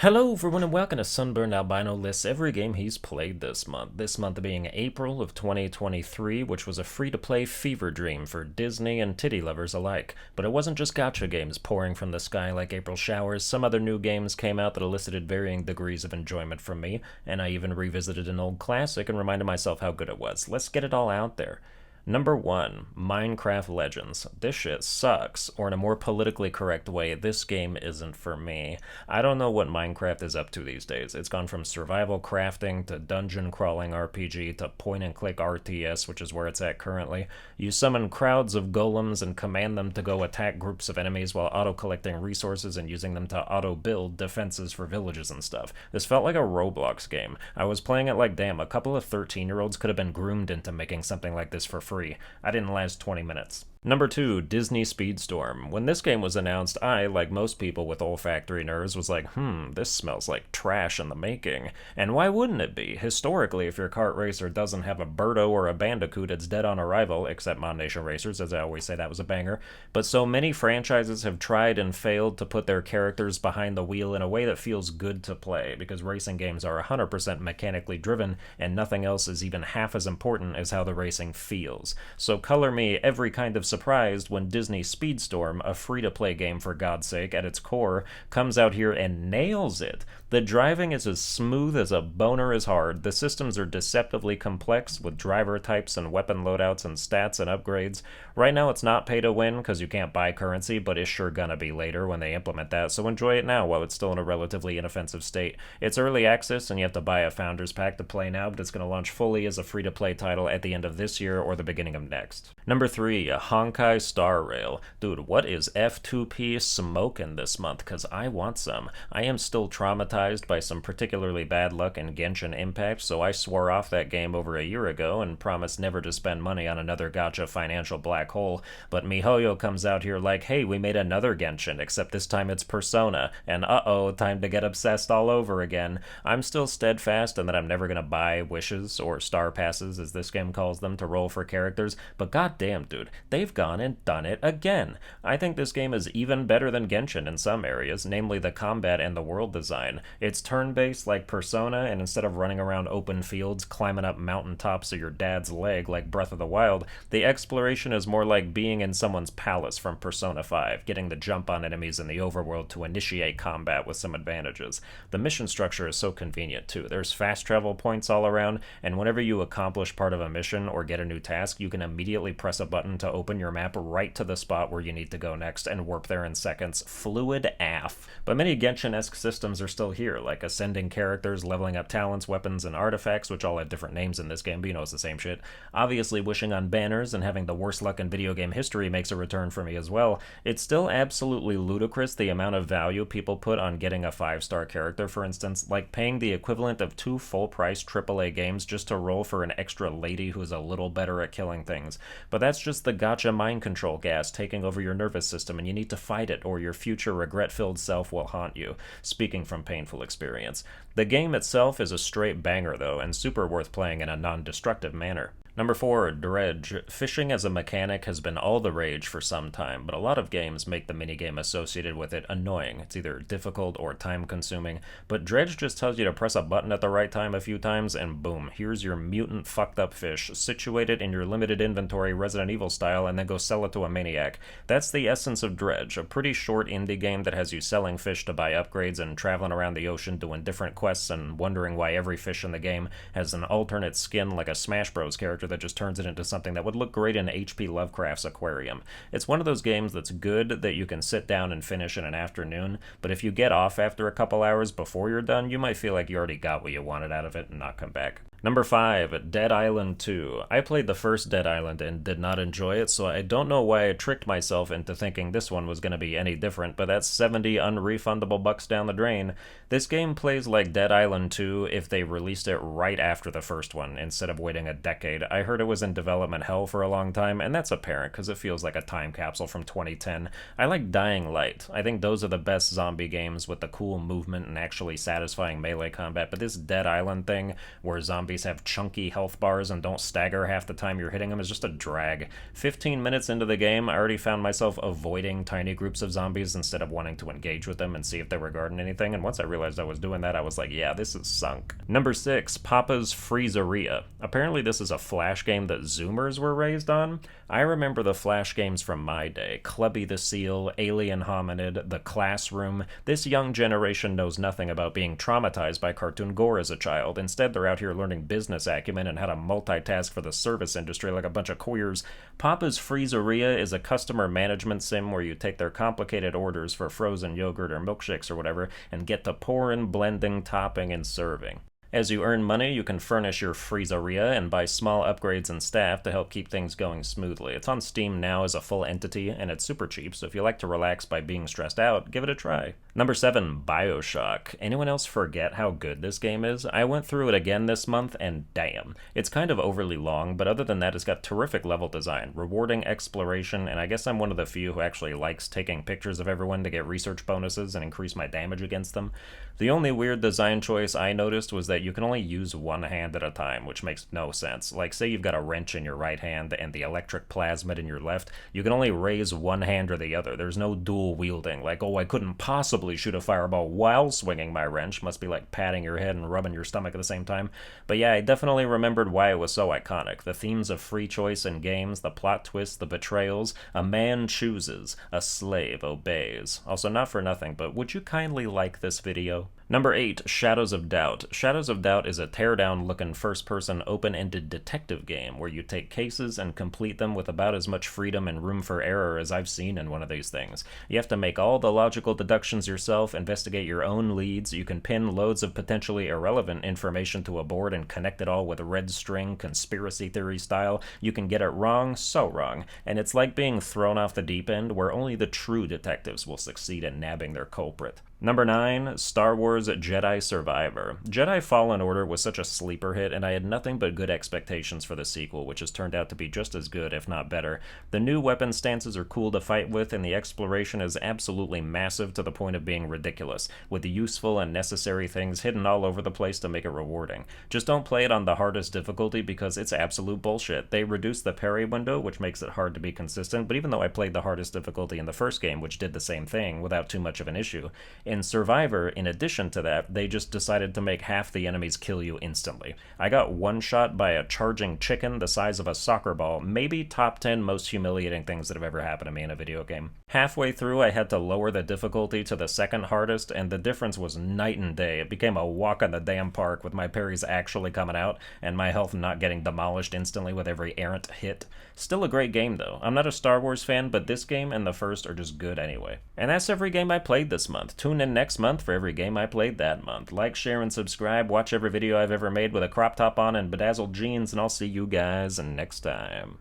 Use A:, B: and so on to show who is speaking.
A: Hello everyone and welcome to Sunburned. Albino lists every game he's played this month. This month being April of 2023, which was a free-to-play fever dream for Disney and titty lovers alike. But it wasn't just gacha games pouring from the sky like April showers. Some other new games came out that elicited varying degrees of enjoyment from me, and I even revisited an old classic and reminded myself how good it was. Let's get it all out there. Number 1, Minecraft Legends. This shit sucks, or in a more politically correct way, this game isn't for me. I don't know what Minecraft is up to these days. It's gone from survival crafting to dungeon crawling RPG to point and click RTS, which is where it's at currently. You summon crowds of golems and command them to go attack groups of enemies while auto-collecting resources and using them to auto-build defenses for villages and stuff. This felt like a Roblox game. I was playing it like, damn, a couple of 13-year-olds could have been groomed into making something like this for free. I didn't last 20 minutes. Number 2, Disney Speedstorm. When this game was announced, I, like most people with olfactory nerves, was like, this smells like trash in the making. And why wouldn't it be? Historically, if your kart racer doesn't have a Birdo or a Bandicoot, it's dead on arrival, except Mod Nation Racers, as I always say that was a banger. But so many franchises have tried and failed to put their characters behind the wheel in a way that feels good to play, because racing games are 100% mechanically driven, and nothing else is even half as important as how the racing feels. So color me every kind of surprised when Disney Speedstorm, a free-to-play game for God's sake at its core, comes out here and nails it. The driving is as smooth as a boner is hard. The systems are deceptively complex with driver types and weapon loadouts and stats and upgrades. Right now it's not pay to win because you can't buy currency, but it's sure gonna be later when they implement that, so enjoy it now while it's still in a relatively inoffensive state. It's early access and you have to buy a Founders Pack to play now, but it's gonna launch fully as a free-to-play title at the end of this year or the beginning of next. Number 3, Honkai Star Rail. Dude, what is F2P smoking this month? Cause I want some. I am still traumatized by some particularly bad luck in Genshin Impact, so I swore off that game over a year ago and promised never to spend money on another gacha financial black hole, but MiHoYo comes out here like, hey, we made another Genshin, except this time it's Persona, and uh-oh, time to get obsessed all over again. I'm still steadfast in that I'm never gonna buy wishes, or star passes as this game calls them, to roll for characters, but goddamn dude, they've gone and done it again. I think this game is even better than Genshin in some areas, namely the combat and the world design. It's turn-based like Persona, and instead of running around open fields, climbing up mountaintops of your dad's leg like Breath of the Wild, the exploration is more like being in someone's palace from Persona 5, getting the jump on enemies in the overworld to initiate combat with some advantages. The mission structure is so convenient too. There's fast travel points all around, and whenever you accomplish part of a mission or get a new task, you can immediately press a button to open your map right to the spot where you need to go next and warp there in seconds. Fluid AF. But many Genshin-esque systems are still here, like ascending characters, leveling up talents, weapons, and artifacts, which all have different names in this game, but you know it's the same shit. Obviously, wishing on banners and having the worst luck in video game history makes a return for me as well. It's still absolutely ludicrous the amount of value people put on getting a 5-star character, for instance, like paying the equivalent of 2 full-price AAA games just to roll for an extra lady who's a little better at killing things. But that's just the gacha mind control gas taking over your nervous system, and you need to fight it or your future regret-filled self will haunt you. Speaking from painful experience. The game itself is a straight banger though, and super worth playing in a non-destructive manner. Number 4, Dredge. Fishing as a mechanic has been all the rage for some time, but a lot of games make the minigame associated with it annoying. It's either difficult or time-consuming, but Dredge just tells you to press a button at the right time a few times, and boom, here's your mutant fucked-up fish, situated in your limited inventory Resident Evil style, and then go sell it to a maniac. That's the essence of Dredge, a pretty short indie game that has you selling fish to buy upgrades and traveling around the ocean doing different quests and wondering why every fish in the game has an alternate skin like a Smash Bros. Character that just turns it into something that would look great in H.P. Lovecraft's aquarium. It's one of those games that's good that you can sit down and finish in an afternoon, but if you get off after a couple hours before you're done, you might feel like you already got what you wanted out of it and not come back. Number 5, Dead Island 2. I played the first Dead Island and did not enjoy it, so I don't know why I tricked myself into thinking this one was going to be any different, but that's 70 unrefundable bucks down the drain. This game plays like Dead Island 2 if they released it right after the first one, instead of waiting a decade. I heard it was in development hell for a long time, and that's apparent because it feels like a time capsule from 2010. I like Dying Light. I think those are the best zombie games with the cool movement and actually satisfying melee combat, but this Dead Island thing, where zombies zombies have chunky health bars and don't stagger half the time you're hitting them is just a drag. 15 minutes into the game, I already found myself avoiding tiny groups of zombies instead of wanting to engage with them and see if they were guarding anything, and once I realized I was doing that, I was like, yeah, this is sunk. Number 6, Papa's Freezeria. Apparently this is a Flash game that Zoomers were raised on. I remember the Flash games from my day. Clubby the Seal, Alien Hominid, The Classroom. This young generation knows nothing about being traumatized by cartoon gore as a child. Instead, they're out here learning business acumen and how to multitask for the service industry like a bunch of queers. Papa's Freezeria is a customer management sim where you take their complicated orders for frozen yogurt or milkshakes or whatever and get to pouring, blending, topping, and serving. As you earn money, you can furnish your freezeria and buy small upgrades and staff to help keep things going smoothly. It's on Steam now as a full entity, and it's super cheap, so if you like to relax by being stressed out, give it a try. Number 7, BioShock. Anyone else forget how good this game is? I went through it again this month, and damn. It's kind of overly long, but other than that, it's got terrific level design, rewarding exploration, and I guess I'm one of the few who actually likes taking pictures of everyone to get research bonuses and increase my damage against them. The only weird design choice I noticed was that you can only use one hand at a time, which makes no sense. Like, say you've got a wrench in your right hand and the electric plasmid in your left, you can only raise one hand or the other. There's no dual wielding, like, oh, I couldn't possibly shoot a fireball while swinging my wrench. Must be like patting your head and rubbing your stomach at the same time. But yeah, I definitely remembered why it was so iconic. The themes of free choice in games, the plot twists, the betrayals. A man chooses, a slave obeys. Also, not for nothing, but would you kindly like this video? Number 8, Shadows of Doubt. Shadows of Doubt is a teardown-looking first-person open-ended detective game where you take cases and complete them with about as much freedom and room for error as I've seen in one of these things. You have to make all the logical deductions yourself, investigate your own leads, you can pin loads of potentially irrelevant information to a board and connect it all with red string, conspiracy theory style. You can get it wrong, so wrong, and it's like being thrown off the deep end where only the true detectives will succeed in nabbing their culprit. Number 9, Star Wars Jedi Survivor. Jedi Fallen Order was such a sleeper hit, and I had nothing but good expectations for the sequel, which has turned out to be just as good, if not better. The new weapon stances are cool to fight with, and the exploration is absolutely massive to the point of being ridiculous, with the useful and necessary things hidden all over the place to make it rewarding. Just don't play it on the hardest difficulty because it's absolute bullshit. They reduced the parry window, which makes it hard to be consistent, but even though I played the hardest difficulty in the first game, which did the same thing without too much of an issue, in Survivor, in addition to that, they just decided to make half the enemies kill you instantly. I got one-shot by a charging chicken the size of a soccer ball, maybe top 10 most humiliating things that have ever happened to me in a video game. Halfway through, I had to lower the difficulty to the second hardest, and the difference was night and day. It became a walk in the damn park with my parries actually coming out, and my health not getting demolished instantly with every errant hit. Still a great game, though. I'm not a Star Wars fan, but this game and the first are just good anyway. And that's every game I played this month. Tune in next month for every game I played that month. Like, share, and subscribe. Watch every video I've ever made with a crop top on and bedazzled jeans, and I'll see you guys next time.